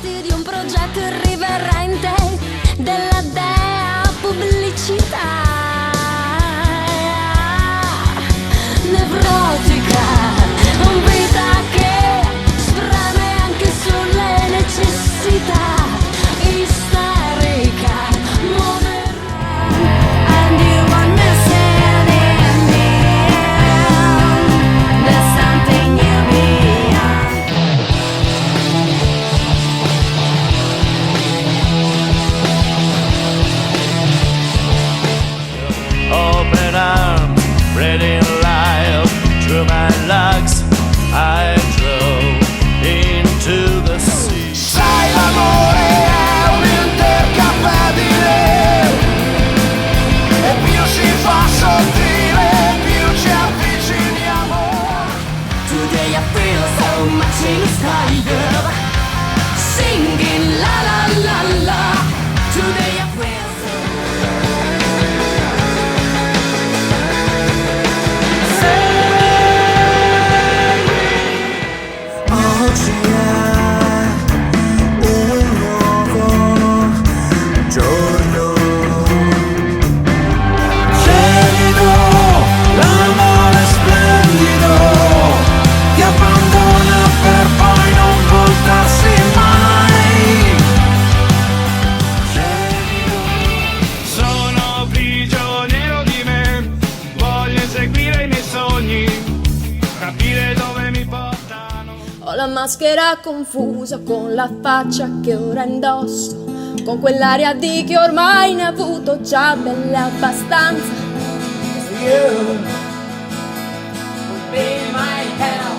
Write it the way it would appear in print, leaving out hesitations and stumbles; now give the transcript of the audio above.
parti di un progetto irriverente della dea pubblicità. Nevrotica, vita che spreme anche sulle necessità. Isterica, moderna, and you are missing in me. There's something you beyond. Open arms, ready life. Through my lugs, I drove into the sea. Sai, l'amore è un intercambiabile, e più si fa sottile, più ci avviciniamo. Today I feel so much inspired, singing la la la la. Today I feel so. Oggi è un nuovo giorno, gelido, l'amore splendido, ti abbandona per poi non voltarsi mai. Sono prigioniero di me, voglio eseguire i miei sogni, capire dove mi portano. Ho la maschera confusa con la faccia che ora indosso, con quell'aria di chi ormai ne ha avuto già belle abbastanza. You would be my hell.